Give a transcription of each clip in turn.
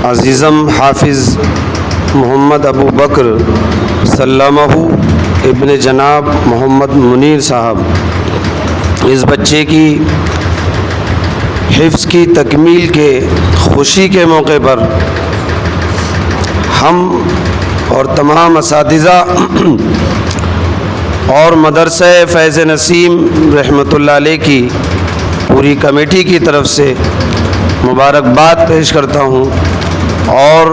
عزیزم حافظ محمد ابو بکر سلمہ ابن جناب محمد منیر صاحب، اس بچے کی حفظ کی تکمیل کے خوشی کے موقع پر ہم اور تمام اساتذہ اور مدرسہ فیض نسیم رحمۃ اللہ علیہ کی پوری کمیٹی کی طرف سے مبارکباد پیش کرتا ہوں اور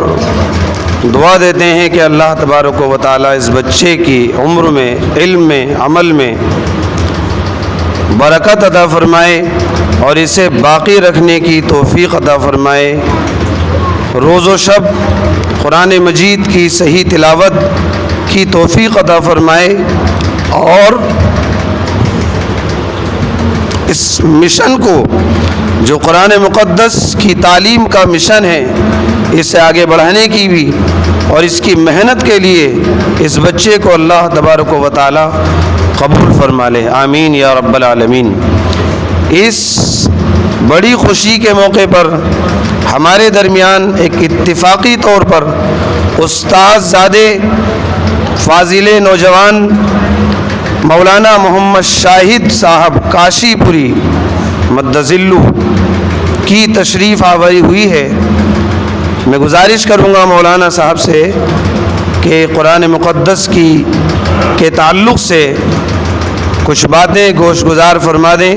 دعا دیتے ہیں کہ اللہ تبارک و تعالیٰ اس بچے کی عمر میں، علم میں، عمل میں برکت عطا فرمائے اور اسے باقی رکھنے کی توفیق عطا فرمائے، روز و شب قرآن مجید کی صحیح تلاوت کی توفیق عطا فرمائے اور اس مشن کو جو قرآن مقدس کی تعلیم کا مشن ہے اسے آگے بڑھانے کی بھی اور اس کی محنت کے لیے اس بچے کو اللہ تبارک و تعالی قبول فرما لے، آمین یا رب العالمین۔ اس بڑی خوشی کے موقع پر ہمارے درمیان ایک اتفاقی طور پر استاد زادے فاضل نوجوان مولانا محمد شاہد صاحب کاشی پوری مدذلو کی تشریف آوری ہوئی ہے۔ میں گزارش کروں گا مولانا صاحب سے کہ قرآن مقدس کے تعلق سے کچھ باتیں گوش گزار فرما دیں۔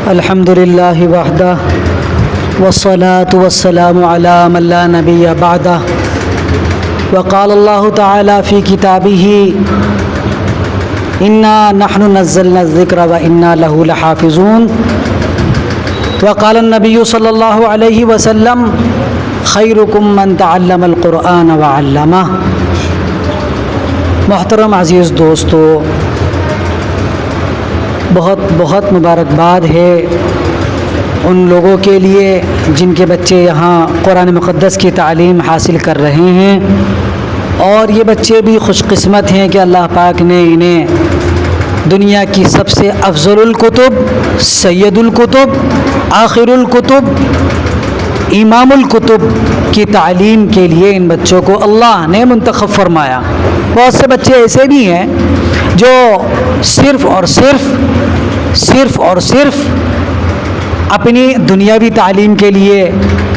الحمدللہ وحدہ والصلاة والسلام علی من لا نبی بعدہ، وقال اللہ تعالی فی کتابہ انا نحن نزلنا الذکر وانا لہ لحافظون، وقال النبی صلی اللہ علیہ وسلم خیرکم من تعلم القرآن وعلمہ۔ محترم عزیز دوستو، بہت بہت مبارکباد ہے ان لوگوں کے لیے جن کے بچے یہاں قرآن مقدس کی تعلیم حاصل کر رہے ہیں، اور یہ بچے بھی خوش قسمت ہیں کہ اللہ پاک نے انہیں دنیا کی سب سے افضل الکتب، سید الکتب، آخر الکتب، امام الکتب کی تعلیم کے لیے ان بچوں کو اللہ نے منتخب فرمایا۔ بہت سے بچے ایسے بھی ہیں جو صرف اور صرف اپنی دنیاوی تعلیم کے لیے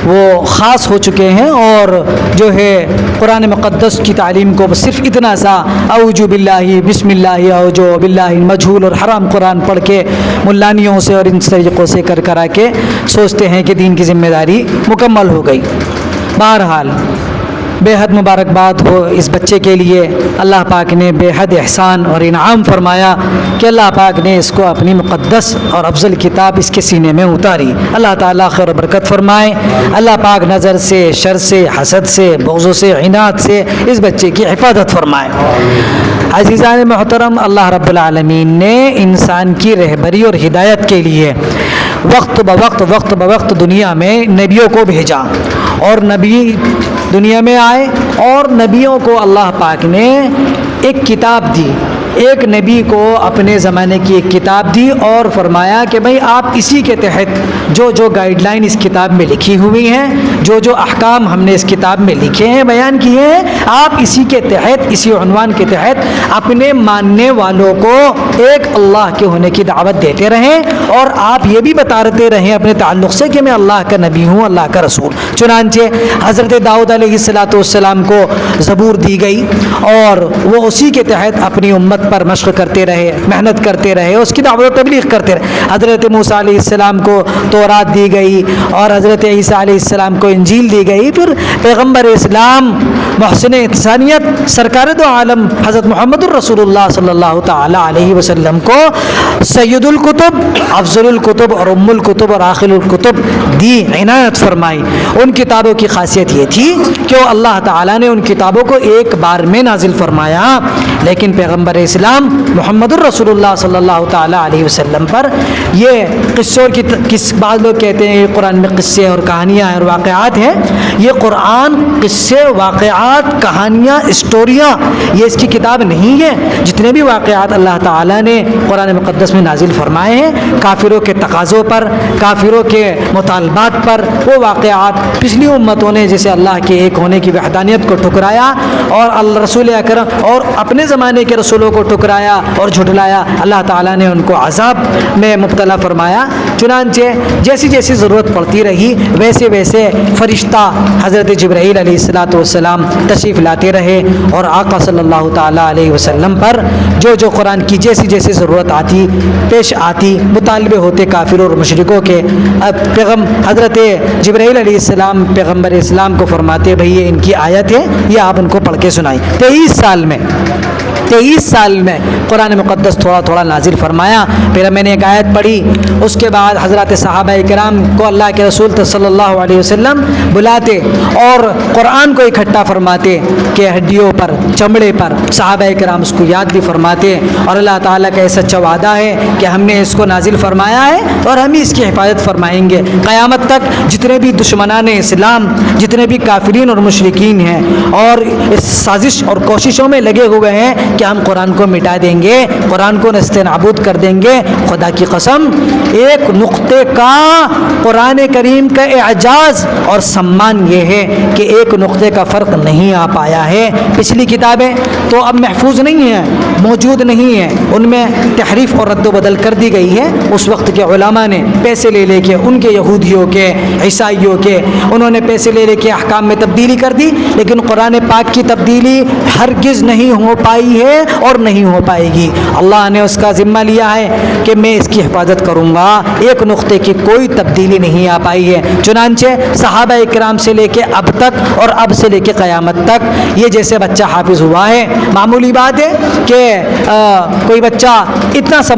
وہ خاص ہو چکے ہیں اور جو ہے قرآن مقدس کی تعلیم کو صرف اتنا سا اعوذ باللہ، بسم اللہ، اعوذ باللہ، مجہول اور حرام قرآن پڑھ کے ملانیوں سے اور ان طریقوں سے کرا کے سوچتے ہیں کہ دین کی ذمہ داری مکمل ہو گئی۔ بہرحال بے حد مبارکباد ہو اس بچے کے لیے، اللہ پاک نے بے حد احسان اور انعام فرمایا کہ اللہ پاک نے اس کو اپنی مقدس اور افضل کتاب اس کے سینے میں اتاری۔ اللہ تعالیٰ خیر و برکت فرمائے، اللہ پاک نظر سے، شر سے، حسد سے، بغض سے، عناد سے اس بچے کی حفاظت فرمائے۔ عزیزان محترم، اللہ رب العالمین نے انسان کی رہبری اور ہدایت کے لیے وقت بوقت دنیا میں نبیوں کو بھیجا، اور نبی دنیا میں آئے اور نبیوں کو اللہ پاک نے ایک کتاب دی، ایک نبی کو اپنے زمانے کی ایک کتاب دی اور فرمایا کہ بھئی آپ اسی کے تحت جو گائیڈ لائن اس کتاب میں لکھی ہوئی ہیں، جو احکام ہم نے اس کتاب میں لکھے ہیں، بیان کیے ہیں، آپ اسی کے تحت، اسی عنوان کے تحت اپنے ماننے والوں کو ایک اللہ کے ہونے کی دعوت دیتے رہیں، اور آپ یہ بھی بتاتے رہیں اپنے تعلق سے کہ میں اللہ کا نبی ہوں، اللہ کا رسول۔ چنانچہ حضرت داؤد علیہ السلام کو زبور دی گئی اور وہ اسی کے تحت اپنی امت پر مشق کرتے رہے، محنت کرتے رہے، اس کی دعوت و تبلیغ کرتے رہے۔ حضرت موسیٰ علیہ السلام کو تورات دی گئی اور حضرت عیسیٰ علیہ السلام کو انجیل دی گئی۔ پھر پیغمبر اسلام محسن انسانیت سرکار دو عالم حضرت محمد الرسول اللہ صلی اللہ تعالی علیہ وسلم کو سید الکتب، افضل الکتب اور ام الکتب اور آخر الکتب دی، عنایت فرمائی۔ ان کتابوں کی خاصیت یہ تھی کہ اللہ تعالیٰ نے ان کتابوں کو ایک بار میں نازل فرمایا، لیکن پیغمبر اسلام محمد الرسول اللہ صلی اللہ تعالیٰ علیہ وسلم پر. یہ قصوں کی بعض لوگ کہتے ہیں یہ قرآن میں قصے اور کہانیاں اور واقعات ہیں. یہ قرآن قصے واقعات کہانیاں اسٹوریاں یہ اس کی کتاب نہیں ہے. جتنے بھی واقعات اللہ تعالیٰ نے قرآن مقدس میں نازل فرمائے ہیں کافروں کے تقاضوں پر کافروں کے مطالبات پر وہ واقعات پچھلی امتوں نے جیسے اللہ کے ایک ہونے کی وحدانیت کو ٹھکرایا اور اللہ رسول اکرم اور اپنے زمانے کے رسولوں کو ٹھکرایا اور جھٹلایا اللہ تعالیٰ نے ان کو عذاب میں مبتلا فرمایا. چنانچہ جیسی جیسی ضرورت پڑتی رہی ویسے ویسے فرشتہ حضرت جبرائیل علیہ الصلاۃ والسلام تشریف لاتے رہے اور آقا صلی اللہ تعالیٰ علیہ وسلم پر جو قرآن کی جیسی جیسی ضرورت آتی پیش آتی مطالبے ہوتے کافروں اور مشرکوں کے. حضرت جبرائیل علیہ السلام پیغمبر اسلام کو فرماتے بھئی یہ ان کی آیت ہے یہ آپ ان کو پڑھ کے سنائیں. 23 سال میں قرآن مقدس تھوڑا تھوڑا نازل فرمایا. پھر میں نے ایک آیت پڑھی اس کے بعد حضرات صحابہ کرام کو اللہ کے رسول صلی اللہ علیہ وسلم بلاتے اور قرآن کو اکٹھا فرماتے کہ ہڈیوں پر چمڑے پر صحابہ کرام اس کو یاد بھی فرماتے اور اللہ تعالیٰ کا ایسا سچا وعدہ ہے کہ ہم نے اس کو نازل فرمایا ہے اور ہم ہی اس کی حفاظت فرمائیں گے. قیامت تک جتنے بھی دشمنان اسلام جتنے بھی کافرین اور مشرکین ہیں اور اس سازش اور کوششوں میں لگے ہوئے ہیں کہ ہم قرآن کو مٹا دیں گے قرآن کو نست نابود کر دیں گے, خدا کی قسم ایک نقطے کا قرآن کریم کا اعجاز اور سمان یہ ہے کہ ایک نقطے کا فرق نہیں آ پایا ہے. پچھلی کتابیں تو اب محفوظ نہیں ہیں موجود نہیں ہیں ان میں تحریف اور رد و بدل کر دی گئی ہے. اس وقت کے علماء نے پیسے لے کے ان کے یہودیوں کے عیسائیوں کے انہوں نے پیسے لے کے احکام میں تبدیلی کر دی لیکن قرآن پاک کی تبدیلی ہرگز نہیں ہو پائی ہے اور نہیں ہو پائے گی. اللہ نے اس کا ذمہ لیا ہے کہ میں اس کی حفاظت کروں گا. ایک نقطے کی کوئی تبدیلی نہیں آ پائی ہے. چنانچہ صحابہ اکرام سے لے کے اب تک اور اب سے لے کے قیامت تک یہ جیسے بچہ حافظ ہوا ہے معمولی بات ہے کہ کوئی بچہ اتنا سا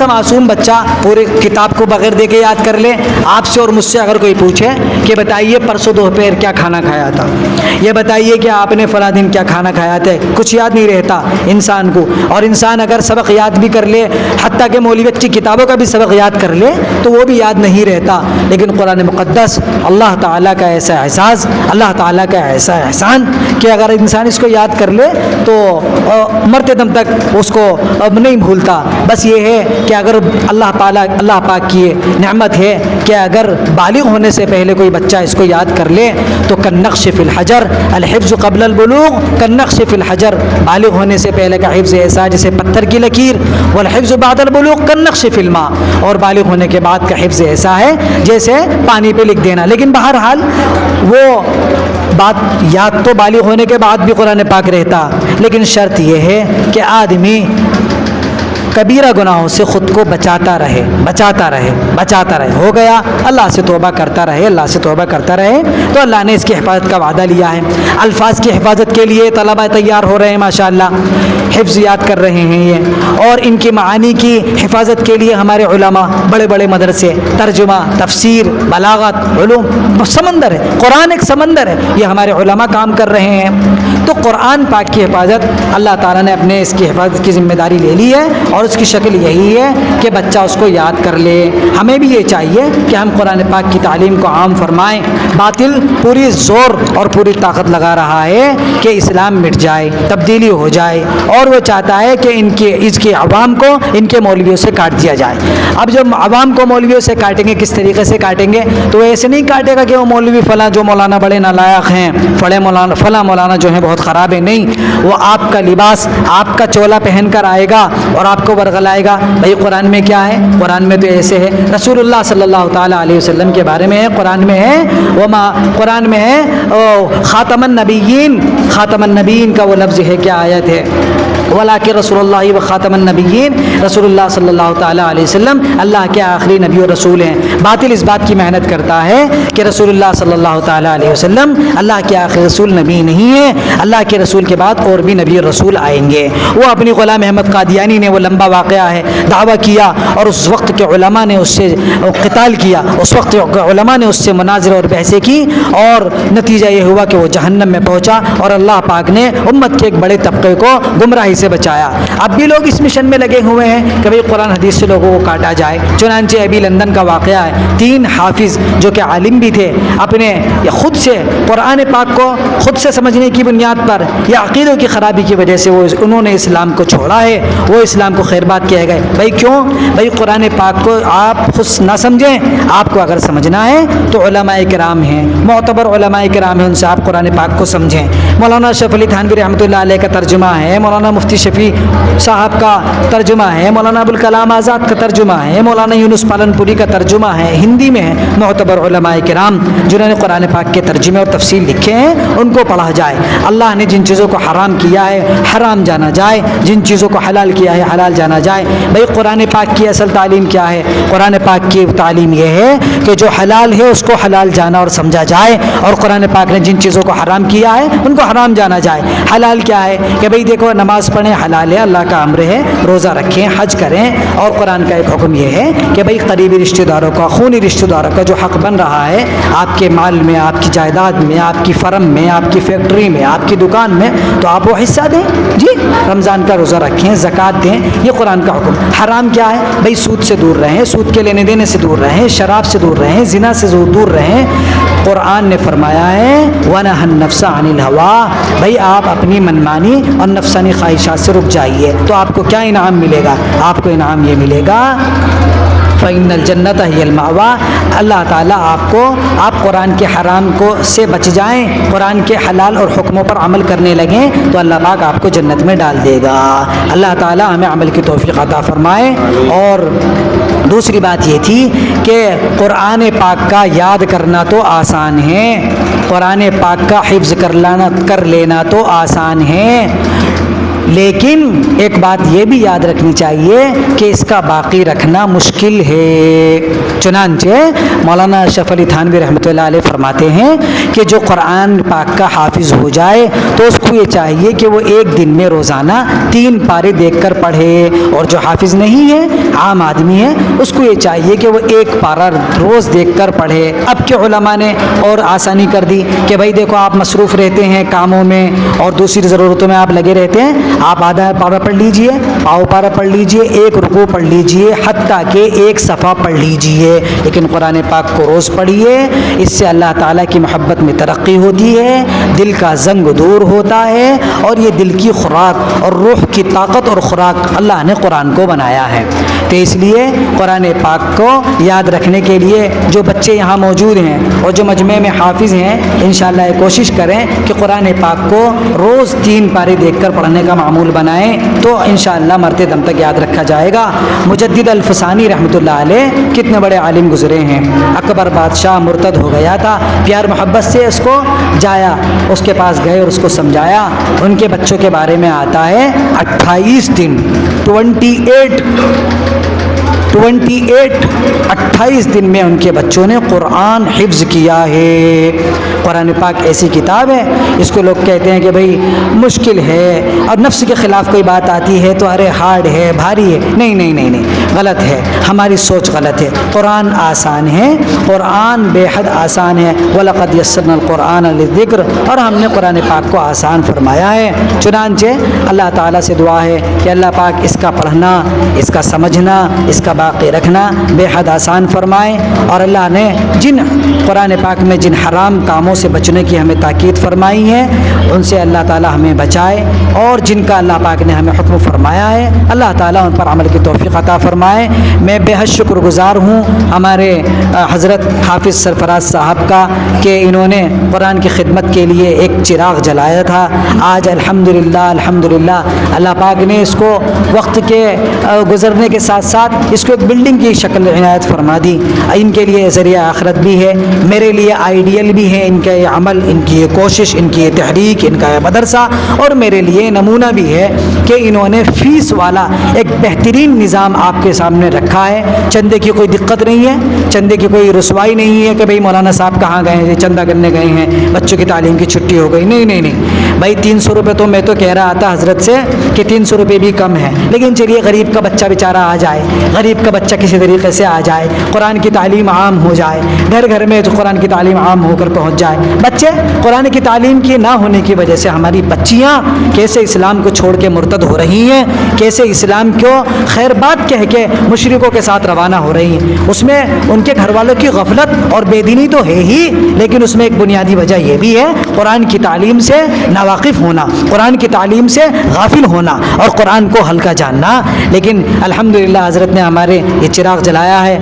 معصوم بچہ پورے کتاب کو بغیر دیکھے یاد کر لے. آپ سے اور مجھ سے اگر کوئی پوچھے کہ بتائیے پرسوں دوپہر کیا کھانا کھایا تھا, یہ بتائیے کہ آپ نے فلاں دن کیا کھانا کھایا تھا, کچھ یاد نہیں رہتا انسان کو. اور انسان اگر سبق یاد بھی کر لے حتیٰ کہ مولویت کی کتابوں کا بھی سبق یاد کر لے تو وہ بھی یاد نہیں رہتا. لیکن قرآن مقدس اللہ تعالیٰ کا ایسا احساس اللہ تعالیٰ کا ایسا احسان کہ اگر انسان اس کو یاد کر لے تو مرتے دم تک اس کو نہیں بھولتا. بس یہ ہے کہ اگر اللہ پاک کی نعمت ہے کہ اگر بالغ ہونے سے پہلے کوئی بچہ اس کو یاد کر لے تو کالنقش فی الحجر الحفظ قبل البلوغ کالنقش فی الحجر, بالغ ہونے سے پہلے کا حفظ ایسا جیسے پتھر کی لکیر, والحفظ بعد البلوغ کالنقش فی الماء, اور بالغ ہونے کے بعد کا حفظ ایسا ہے جیسے پانی پہ لکھ دینا. لیکن بہرحال وہ بات یاد تو بالغ ہونے کے بعد بھی قرآن پاک رہتا لیکن شرط یہ ہے کہ آدمی کبیرہ گناہوں سے خود کو بچاتا رہے. ہو گیا اللہ سے توبہ کرتا رہے تو اللہ نے اس کی حفاظت کا وعدہ لیا ہے. الفاظ کی حفاظت کے لیے طلبہ تیار ہو رہے ہیں ماشاءاللہ, حفظ یاد کر رہے ہیں یہ, اور ان کی معانی کی حفاظت کے لیے ہمارے علماء بڑے بڑے مدرسے ترجمہ تفسیر بلاغت علوم سمندر ہے, قرآن ایک سمندر ہے, یہ ہمارے علماء کام کر رہے ہیں. تو قرآن پاک کی حفاظت اللہ تعالیٰ نے اپنے اس کی حفاظت کی ذمہ داری لے لی ہے اور اس کی شکل یہی ہے کہ بچہ اس کو یاد کر لے. ہمیں بھی یہ چاہیے کہ ہم قرآن پاک کی تعلیم کو عام فرمائیں. باطل پوری زور اور پوری طاقت لگا رہا ہے کہ اسلام مٹ جائے تبدیلی ہو جائے اور وہ چاہتا ہے کہ اس کے عوام کو ان کے مولویوں سے کاٹ دیا جائے. اب جب عوام کو مولویوں سے کاٹیں گے کس طریقے سے کاٹیں گے تو ایسے نہیں کاٹے گا کہ وہ مولوی فلاں جو مولانا بڑے نالائق ہیں فلاں مولانا جو ہیں بہت خراب ہے. نہیں, وہ آپ کا لباس آپ کا چولا پہن کر آئے گا اور آپ کو ورغلائے گا. بھائی قرآن میں کیا ہے؟ قرآن میں تو ایسے ہے. رسول اللہ صلی اللہ تعالیٰ علیہ وسلم کے بارے میں ہے, قرآن میں ہے خاتم النبیین کا وہ لفظ ہے, کیا آیت ہے, وَلَٰكِن رسول اللہ و خاتم النبیین, رسول اللہ صلی اللہ تعالیٰ علیہ وسلم اللہ کے آخری نبی و رسول ہیں. باطل اس بات کی محنت کرتا ہے کہ رسول اللہ صلی اللہ تعالیٰ علیہ وسلم اللہ کے آخری رسول نبی نہیں ہے, اللہ کے رسول کے بعد اور بھی نبی رسول آئیں گے. وہ اپنی غلام احمد قادیانی نے وہ لمبا واقعہ ہے دعویٰ کیا اور اس وقت کے علماء نے اس سے قتال کیا, اس وقت کے علماء نے اس سے مناظرہ اور بحثیں کی اور نتیجہ یہ ہوا کہ وہ جہنم میں پہنچا اور اللہ پاک نے امت کے ایک بڑے طبقے کو گمراہی سے بچایا۔ اب بھی لوگ اس مشن میں لگے ہوئے ہیں کہ بھئی قرآن حدیث سے لوگوں کو کاٹا جائے۔ چنانچہ ابھی لندن کا واقعہ ہے، 3 حافظ جو کہ عالم بھی تھے، اپنے خود سے قرآن پاک کو خود سے سمجھنے کی بنیاد پر یا عقیدوں کی خرابی کی وجہ سے انہوں نے اسلام کو چھوڑا ہے، وہ اسلام کو خیر بات کہے گئے۔ بھائی کیوں؟ بھائی قرآن پاک کو آپ خود نہ سمجھیں، آپ کو اگر سمجھنا ہے تو علماء کرام ہیں، معتبر علماء کرام ہیں، ان سے آپ قرآن پاک کو سمجھیں۔ مولانا اشرف علی تھانوی رحمۃ اللہ علیہ کا ترجمہ ہے، مولانا مفتی شفیع صاحب کا ترجمہ ہے، مولانا ابوالکلام آزاد کا ترجمہ ہے، مولانا یونس پالن پوری کا ترجمہ ہے، ہندی میں ہے۔ معتبر علماء کرام جنہوں نے قرآن پاک کے ترجمے اور تفسیر لکھے ہیں ان کو پڑھا جائے۔ اللہ نے جن چیزوں کو حرام کیا ہے حرام جانا جائے، جن چیزوں کو حلال کیا ہے حلال جانا جائے۔ بھائی قرآن پاک کی اصل تعلیم کیا ہے؟ قرآن پاک کی تعلیم یہ ہے کہ جو حلال ہے اس کو حلال جانا اور سمجھا جائے، اور قرآن پاک نے جن چیزوں کو حرام کیا ہے ان کو حرام جانا جائے۔ حلال کیا ہے کہ بھئی دیکھو نماز پڑھیں حلال ہے، اللہ کا امر ہے، روزہ رکھیں، حج کریں، اور قرآن کا ایک حکم یہ ہے کہ بھئی قریبی رشتہ داروں کا، خونی رشتہ داروں کا جو حق بن رہا ہے آپ کے مال میں، آپ کی جائیداد میں، آپ کی فرم میں، آپ کی فیکٹری میں، آپ کی دکان میں، تو آپ وہ حصہ دیں جی، رمضان کا روزہ رکھیں، زکوٰۃ دیں، یہ قرآن کا حکم۔ حرام کیا ہے؟ بھئی سود سے دور رہیں، سود کے لینے دینے سے دور رہیں، شراب سے دور رہیں، زنا سے دور رہیں۔ قرآن نے فرمایا ہے وَنَهَى النَّفْسَ عَنِ الْهَوَىٰ، بھئی آپ اپنی منمانی اور نفسانی خواہشات سے رک جائیے، تو آپ کو کیا انعام ملے گا؟ آپ کو انعام یہ ملے گا فَإِنَّ الْجَنَّةَ هِيَ الْمَأْوَىٰ، اللہ تعالیٰ آپ قرآن کے حرام کو سے بچ جائیں، قرآن کے حلال اور حکموں پر عمل کرنے لگیں تو اللہ پاک آپ کو جنت میں ڈال دے گا۔ اللہ تعالیٰ ہمیں عمل کی توفیق عطا فرمائے۔ اور دوسری بات یہ تھی کہ قرآن پاک کا یاد کرنا تو آسان ہے، قرآن پاک کا حفظ کر لینا تو آسان ہے، لیکن ایک بات یہ بھی یاد رکھنی چاہیے کہ اس کا باقی رکھنا مشکل ہے۔ چنانچہ مولانا اشرف علی تھانوی رحمۃ اللہ علیہ فرماتے ہیں کہ جو قرآن پاک کا حافظ ہو جائے تو اس کو یہ چاہیے کہ وہ ایک دن میں روزانہ 3 پارے دیکھ کر پڑھے، اور جو حافظ نہیں ہے عام آدمی ہے اس کو یہ چاہیے کہ وہ 1 پارہ روز دیکھ کر پڑھے۔ اب کے علماء نے اور آسانی کر دی کہ بھائی دیکھو آپ مصروف رہتے ہیں کاموں میں اور دوسری ضرورتوں میں آپ لگے رہتے ہیں، آپ آدھا پارہ پڑھ لیجئے، پاؤ پارہ پڑھ لیجئے، 1 رکوع پڑھ لیجئے، حتیٰ کہ 1 صفحہ پڑھ لیجئے، لیکن قرآن پاک کو روز پڑھیے۔ اس سے اللہ تعالیٰ کی محبت میں ترقی ہوتی ہے، دل کا زنگ دور ہوتا ہے، اور یہ دل کی خوراک اور روح کی طاقت اور خوراک اللہ نے قرآن کو بنایا ہے۔ تو اس لیے قرآن پاک کو یاد رکھنے کے لیے جو بچے یہاں موجود ہیں اور جو مجمع میں حافظ ہیں، انشاءاللہ یہ کوشش کریں کہ قرآن پاک کو روز 3 پارے دیکھ کر پڑھنے کا معمول بنائیں، تو انشاءاللہ مرتے دم تک یاد رکھا جائے گا۔ مجدد الفسانی رحمۃ اللہ علیہ کتنے بڑے عالم گزرے ہیں۔ اکبر بادشاہ مرتد ہو گیا تھا، پیار محبت سے اس کو جایا، اس کے پاس گئے اور اس کو سمجھایا۔ ان کے بچوں کے بارے میں آتا ہے 28 دن 28 دن میں ان کے بچوں نے قرآن حفظ کیا ہے۔ قرآن پاک ایسی کتاب ہے، اس کو لوگ کہتے ہیں کہ بھئی مشکل ہے اور نفس کے خلاف کوئی بات آتی ہے تو ارے ہارڈ ہے، بھاری ہے۔ نہیں، غلط ہے، ہماری سوچ غلط ہے۔ قرآن آسان ہے، قرآن بے حد آسان ہے۔ وَلَقَدْ يَسَّرْنَا الْقُرْآنَ لِلذِّكْرِ، اور ہم نے قرآن پاک کو آسان فرمایا ہے۔ چنانچہ اللہ تعالیٰ سے دعا ہے کہ اللہ پاک اس کا پڑھنا، اس کا سمجھنا، اس کا باقی رکھنا بے حد آسان فرمائے، اور اللہ نے جن قرآن پاک میں جن حرام کاموں سے بچنے کی ہمیں تاکید فرمائی ہے ان سے اللہ تعالیٰ ہمیں بچائے، اور جن کا اللہ پاک نے ہمیں حکم فرمایا ہے اللہ تعالیٰ ان پر عمل کی توفیق عطا فرمائے۔ میں بے حد شکر گزار ہوں ہمارے حضرت حافظ سرفراز صاحب کا کہ انہوں نے قرآن کی خدمت کے لیے ایک چراغ جلایا تھا۔ آج الحمدللہ اللہ پاک نے اس کو وقت کے گزرنے کے ساتھ ساتھ اس کو ایک بلڈنگ کی شکل عنایت فرما دی۔ ان کے لیے ذریعہ آخرت بھی ہے، میرے لیے آئیڈیل بھی ہے ان کا یہ عمل، ان کی یہ کوشش، ان کی یہ تحریک، ان کا یہ مدرسہ، اور میرے لیے نمونہ بھی ہے کہ انہوں نے فیس والا ایک بہترین نظام آپ کے سامنے رکھا ہے۔ چندے کی کوئی دقت نہیں ہے، چندے کی کوئی رسوائی نہیں ہے کہ بھئی مولانا صاحب کہاں گئے ہیں، چندہ کرنے گئے ہیں، بچوں کی تعلیم کی چھٹی ہو گئی۔ نہیں بھائی 300 روپے تو میں تو کہہ رہا تھا حضرت سے کہ 300 روپے بھی کم ہے، لیکن چلیے غریب کا بچہ بیچارہ آ جائے، غریب کا بچہ کسی طریقے سے آ جائے, قرآن کی تعلیم عام ہو جائے, گھر گھر میں جو قرآن کی تعلیم عام ہو کر پہنچ جائے. بچے قرآن کی تعلیم کی نہ ہونے کی وجہ سے ہماری بچیاں کیسے اسلام کو چھوڑ کے مرتد ہو رہی ہیں, کیسے اسلام کو خیر بات کہہ کے مشرکوں کے ساتھ روانہ ہو رہی ہیں. اس میں ان کے گھر والوں کی غفلت اور بے دینی تو ہے ہی, لیکن اس میں ایک بنیادی وجہ یہ بھی ہے قرآن کی تعلیم سے ناواقف ہونا, قرآن کی تعلیم سے غافل ہونا اور قرآن کو ہلکا جاننا. لیکن الحمدللہ حضرت نے ہمارے یہ چراغ جلایا ہے.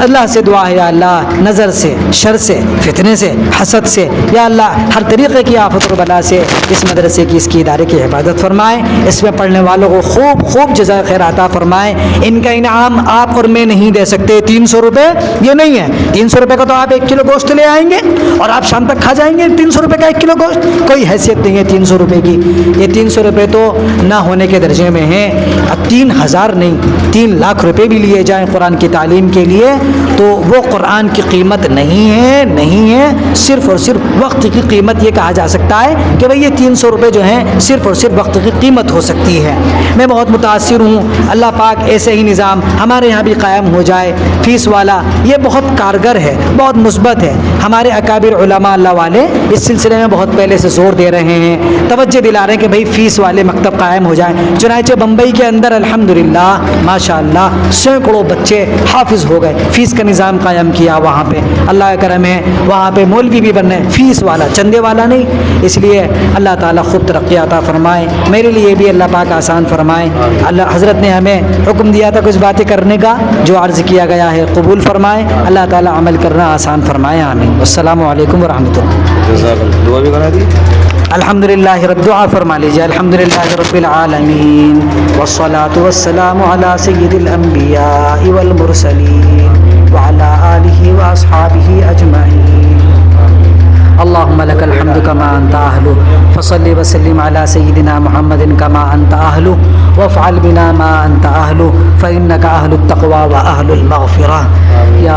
اللہ سے دعا ہے یا اللہ نظر سے, شر سے, فتنے سے, حسد سے, یا اللہ ہر طریقے کی آفت و بلا سے اس مدرسے کی, اس کی ادارے کی حفاظت فرمائیں. اس میں پڑھنے والوں کو خوب خوب جزائے خیر عطا فرمائیں. ان کا انعام آپ اور میں نہیں دے سکتے. 300 روپے یہ نہیں ہے. 300 روپے کا تو آپ 1 کلو گوشت لے آئیں گے اور آپ شام تک کھا جائیں گے. 300 روپے کا 1 کلو گوشت کوئی حیثیت نہیں ہے 300 روپے کی. یہ 300 روپے تو نہ ہونے کے درجے میں ہیں. اب 3000 نہیں 3 لاکھ روپے بھی لیے جائیں قرآن کی تعلیم کے لیے تو وہ قرآن کی قیمت نہیں ہے, نہیں ہے. صرف اور صرف وقت کی قیمت یہ کہا جا سکتا ہے کہ بھئی یہ 300 روپے جو ہیں صرف اور صرف وقت کی قیمت ہو سکتی ہے. میں بہت متاثر ہوں. اللہ پاک ایسے ہی نظام ہمارے یہاں بھی قائم ہو جائے. فیس والا یہ بہت کارگر ہے, بہت مثبت ہے. ہمارے اکابر علماء اللہ والے اس سلسلے میں بہت پہلے سے زور دے رہے ہیں, توجہ دلا رہے ہیں کہ بھئی فیس والے مکتب قائم ہو جائیں. چنانچہ بمبئی کے اندر الحمدللہ ماشاءاللہ سینکڑوں بچے حافظ ہو گئے. فیس کا نظام قائم کیا وہاں پہ, اللہ کا کرم ہے. وہاں پہ مولوی بھی بننے, فیس والا, چندے والا نہیں. اس لیے اللہ تعالیٰ خوب ترقی عطا فرمائے. میرے لیے بھی اللہ پاک آسان فرمائے. اللہ حضرت نے ہمیں حکم دیا تھا کچھ باتیں کرنے کا, جو عرض کیا گیا ہے قبول فرمائے. اللہ تعالیٰ عمل کرنا آسان فرمائے. آمین. السلام علیکم ورحمۃ اللہ. دعا بھی کرا دی. الحمدللہ رب, دعا فرما لیجیے. الحمدللہ رب العالمین والصلاة والسلام علی سید الانبیاء والمرسلین وعلی آلہ واصحابہ اجمعین. اللهم لك الحمد كما أنت أهله فصل وسلم على سيدنا محمد كما أنت أهله وافعل بنا ما أنت أهله فإنك أهل التقوى وأهل المغفرة. يا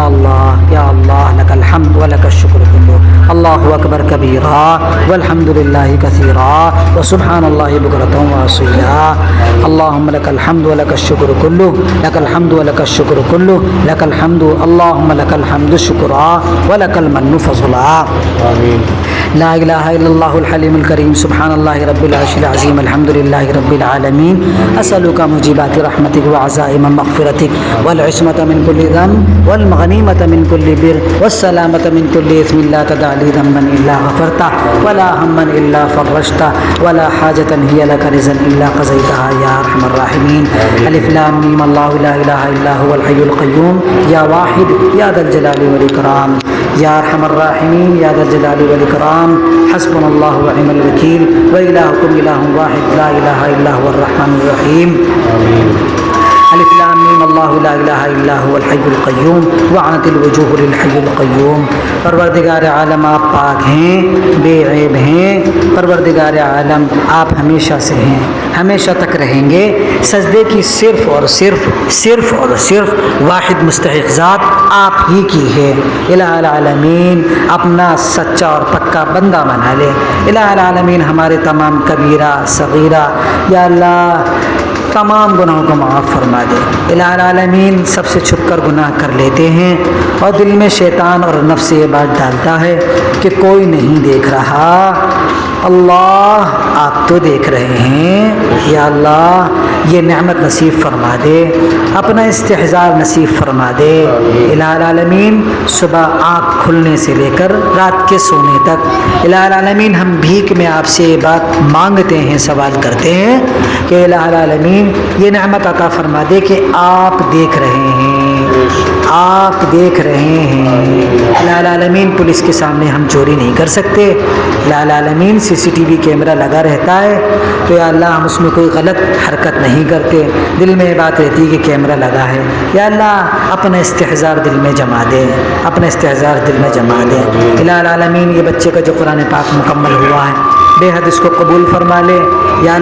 الله لك الحمد ولك الشكر كله. الله أكبر كبيرا والحمد لله كثيرا وسبحان الله بكرة وأصيلا. اللهم لك الحمد ولك الشكر كله, لك الحمد ولك الشكر كله, لك الحمد, اللهم لك الحمد شكرا ولك المن فضلا. لا الہ الا اللہ الحلیم الکریم سبحان اللہ رب العرش العظیم الحمد للہ رب العالمین. اسألک موجبات رحمتک وعزائم مغفرتک والعصمة من كل ذنب والغنیمة من كل بر والسلامة من كل اثم. لا تدع لي ذنبا الا غفرته ولا هما الا فرجته ولا حاجة هي لك رضا الا قضيتها يا ارحم الراحمين. الف لام میم. اللہ لا الہ الا هو الحی القیوم یا واحد یا ذا الجلال والاکرام یا ارحم الراحمین یا ذا الجلال والاکرام. حسبنا اللہ ونعم الوکیل والہکم الہ واحد لا الہ الا هو الرحمن الرحیم. الف لام میم. اللہ لا الہ الا هو الحی القیوم وعنت الوجوہ للحی القیوم. پروردگار عالم آپ پاک ہیں, بے عیب ہیں. پروردگار عالم آپ ہمیشہ سے ہیں, ہمیشہ تک رہیں گے. سجدے کی صرف اور صرف واحد مستحق ذات آپ ہی کی ہے. الہ العالمین اپنا سچا اور پکا بندہ بنا لے. الہ العالمین ہمارے تمام کبیرہ صغیرہ یا اللہ تمام گناہوں کو معاف فرما دے. الہ العالمین سب سے چھپ کر گناہ کر لیتے ہیں اور دل میں شیطان اور نفس یہ بات ڈالتا ہے کہ کوئی نہیں دیکھ رہا. اللہ آپ تو دیکھ رہے ہیں. یا اللہ یہ نعمت نصیب فرما دے, اپنا استحضار نصیب فرما دے. الہ العالمین صبح آنکھ کھلنے سے لے کر رات کے سونے تک الہ العالمین ہم بھیک میں آپ سے یہ بات مانگتے ہیں, سوال کرتے ہیں کہ الہ العالمین یہ نعمت عطا فرما دے کہ آپ دیکھ رہے ہیں, آپ دیکھ رہے ہیں. الہ العالمین پولیس کے سامنے ہم چوری نہیں کر سکتے. الہ العالمین CCTV کیمرہ لگا رہتا ہے تو یا اللہ ہم اس میں کوئی غلط حرکت نہیں کرتے. دل میں یہ بات رہتی ہے کہ کیمرہ لگا ہے. یا اللہ اپنا استحضار دل میں جما دے, اپنا استحضار دل میں جما دے. الہ العالمین یہ بچے کا جو قرآن پاک مکمل ہوا ہے بے حد اس کو قبول فرما لے یا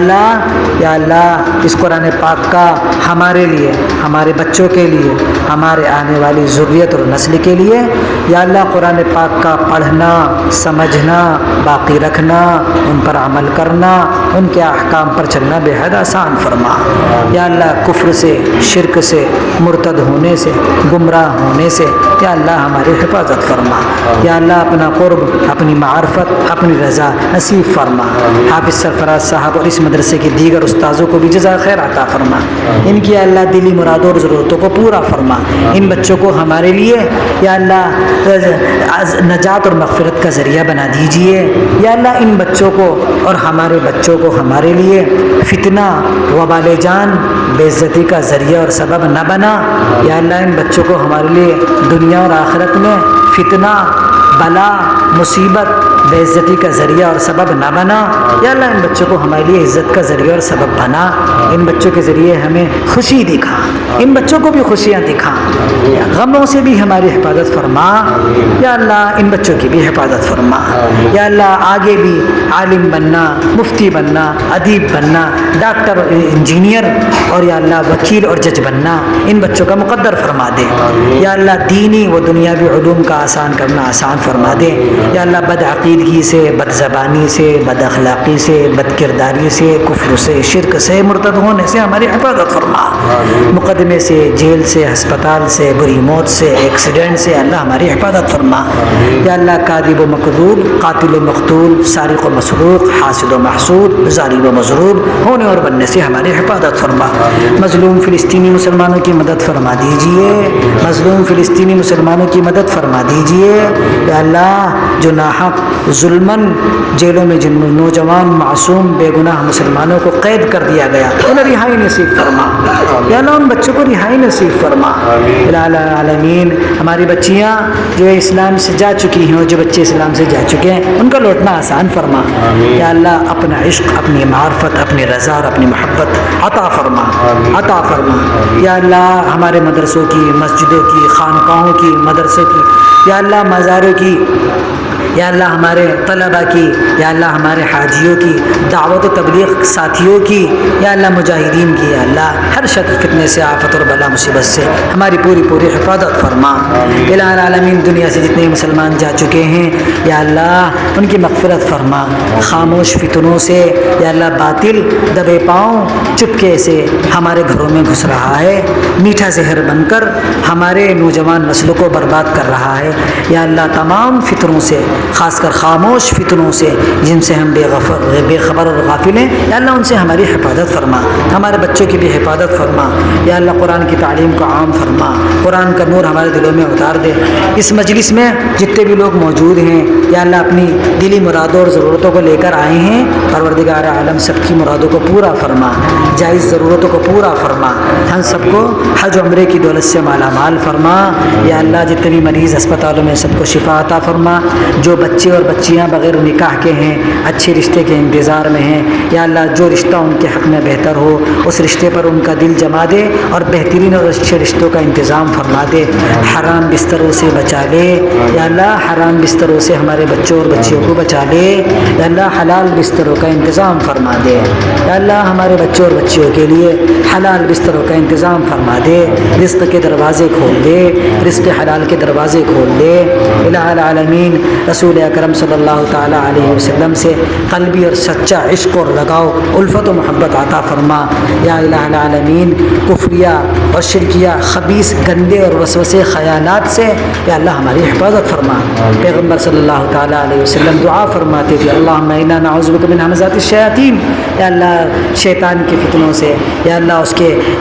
اللہ اس قرآن پاک کا ہمارے لیے، ہمارے بچوں کے لیے، ہمارے آنے والی ذریت اور نسل کے لیے یا اللہ قرآن پاک کا پڑھنا، سمجھنا، باقی رکھنا، ان پر عمل کرنا، ان کے احکام پر چلنا بے حد آسان فرما یا اللہ کفر سے، شرک سے، مرتد ہونے سے، گمراہ ہونے سے یا اللہ ہماری حفاظت فرما یا اللہ اپنا قرب، اپنی معرفت، اپنی رضا نصیب فرما۔ حافظ سرفراز صاحب اور اس مدرسے کے دیگر استاذوں کو بھی جزائے خیر عطا فرما، ان کی اللہ دلی مرادوں اور ضرورتوں کو پورا فرما۔ ان بچوں کو ہمارے لیے یا اللہ نجات اور مغفرت کا ذریعہ بنا دیجئے یا اللہ ان بچوں کو اور ہمارے بچوں کو ہمارے لیے فتنہ، وبال جان، بے عزتی کا ذریعہ اور سبب نہ بنا یا اللہ ان بچوں کو ہمارے لیے دنیا اور آخرت میں فتنہ، بلا، مصیبت، بے عزتی کا ذریعہ اور سبب نہ بنا یا اللہ ان بچوں کو ہمارے لیے عزت کا ذریعہ اور سبب بنا۔ ان بچوں کے ذریعے ہمیں خوشی دکھا، ان بچوں کو بھی خوشیاں دکھا، غموں سے بھی ہماری حفاظت فرما یا اللہ ان بچوں کی بھی حفاظت فرما یا اللہ آگے بھی عالم بننا، مفتی بننا، ادیب بننا، ڈاکٹر، انجینئر اور یا اللہ وکیل اور جج بننا ان بچوں کا مقدر فرما دے یا اللہ دینی و دنیاوی علوم کا آسان کرنا آسان فرما دے یا اللہ بد عقیدگی سے، بد زبانی سے، بد اخلاقی سے، بد کرداری سے، کفر سے، شرک سے، مرتد ہونے سے ہماری حفاظت فرما، مقدمے سے، جیل سے، ہسپتال سے، بری موت سے، ایکسیڈنٹ سے اللہ ہماری حفاظت فرما یا اللہ کاذب و مکذوب، قاتل و مقتول، سارق و مسروق، حاسد و محسود، ظالم و مضروب ہونے اور بننے سے ہماری حفاظت فرما۔ مظلوم فلسطینی مسلمانوں کی مدد فرما دیجئے، مظلوم فلسطینی مسلمانوں کی مدد فرما دیجئے یا اللہ جو ناحق ظلماً جیلوں میں جن نوجوان معصوم بے گناہ مسلمانوں کو قید کر دیا گیا انہیں رہائی نصیب فرما یا اللہ ان بچوں کو رہائی نصیب فرما۔ الہ العالمین ہماری بچیاں جو اسلام سے جا چکی ہیں اور جو بچے اسلام سے جا چکے ہیں ان کا لوٹنا آسان فرما یا اللہ اپنا عشق، اپنی معرفت، اپنی رضا اور اپنی محبت عطا فرما، عطا فرما یا اللہ ہمارے مدرسوں کی، مسجدوں کی، خانقاہوں کی، مدرسوں کی یا اللہ مزاروں کی یا اللہ ہمارے طلباء کی یا اللہ ہمارے حاجیوں کی، دعوت و تبلیغ ساتھیوں کی یا اللہ مجاہدین کی یا اللہ ہر شکل فتنے سے، آفت اور بلا مصیبت سے ہماری پوری حفاظت فرما۔ الہ العالمین دنیا سے جتنے مسلمان جا چکے ہیں یا اللہ ان کی مغفرت فرما، خاموش فتنوں سے یا اللہ باطل دبے پاؤں چپکے سے ہمارے گھروں میں گھس رہا ہے، میٹھا زہر بن کر ہمارے نوجوان نسلوں کو برباد کر رہا ہے یا اللہ تمام فتنوں سے، خاص کر خاموش فتنوں سے جن سے ہم بے خبر اور غافل ہیں یا اللہ ان سے ہماری حفاظت فرما، ہمارے بچوں کی بھی حفاظت فرما یا اللہ قرآن کی تعلیم کو عام فرما، قرآن کا نور ہمارے دلوں میں اتار دے۔ اس مجلس میں جتنے بھی لوگ موجود ہیں یا اللہ اپنی دلی مرادوں اور ضرورتوں کو لے کر آئے ہیں، پروردگار عالم سب کی مرادوں کو پورا فرما، جائز ضرورتوں کو پورا فرما، ہم سب کو حج عمرے کی دولت سے مالا مال فرما یا اللہ جتنے بھی مریض اسپتالوں میں سب کو شفا عطا فرما، جو بچے اور بچیاں بغیر نکاح کے ہیں اچھے رشتے کے انتظار میں ہیں یا اللہ جو رشتہ ان کے حق میں بہتر ہو اس رشتے پر ان کا دل جما دے اور بہترین اور اچھے رشتوں کا انتظام فرما دے، حرام بستروں سے بچا لے یا اللہ، حرام بستروں سے ہمارے بچوں اور بچیوں کو بچا لے یا اللہ، حلال بستروں کا انتظام فرما دے یا اللہ، ہمارے بچوں اور بچیوں کے لیے حلال بستروں کا انتظام فرما دے، رزق کے دروازے کھول دے، رزق حلال کے دروازے کھول دے۔ الہ العالمین رسول اکرم صلی اللہ تعالیٰ علیہ وسلم سے قلبی اور سچا عشق اور لگاؤ، الفت و محبت عطا فرما یا الہ العالمین، کفریہ اور شرکیہ خبیث گندے اور وسوسے خیالات سے یا اللہ ہماری حفاظت فرما۔ پیغمبر صلی اللہ تعالیٰ علیہ وسلم دعا فرماتے تھے، اللہم انا نعوذ بک من ہمزات الشیاطین، یا اللہ شیطان کے فتنوں سے یا اللہ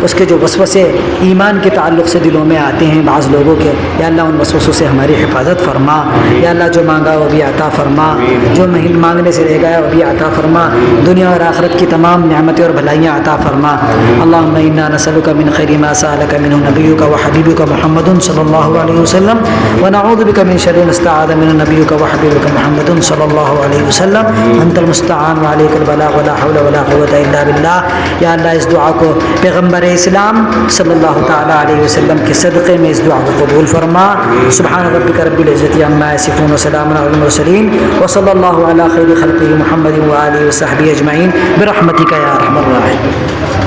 اس کے جو وسوسے ایمان کے تعلق سے دلوں میں آتے ہیں بعض لوگوں کے یا اللہ ان وسوسوں سے ہماری حفاظت فرما یا اللہ، جو مانگا وہ بھی عطا فرما، جو مانگنے سے رہ گیا وہ بھی عطا فرما، دنیا اور آخرت کی تمام نعمتیں اور بھلائیاں عطا فرما۔ اللہم انا نسألک من خیر ما سألک منہ نبیک و حبیبک محمد صلی اللہ علیہ وسلم ونعوذ بک من شر ما استعاذ منہ نبیک و حبیبک محمد صلی اللہ علیہ وسلم، انت المستعان وعلیک البلاغ ولا حول ولا قوة الا باللہ۔ یا اللہ اس دعا کو پیغمبر اسلام صلی اللہ تعالیٰ علیہ وسلم کے صدقے میں اس دعا کو قبول فرما. سبحان ربک رب العزت عما یصفون وسلام علی المرسلین وصلی اللہ علی خیر خلقہ محمد وآلہ وصحبہ اجمعین برحمتک یا ارحم الراحمین.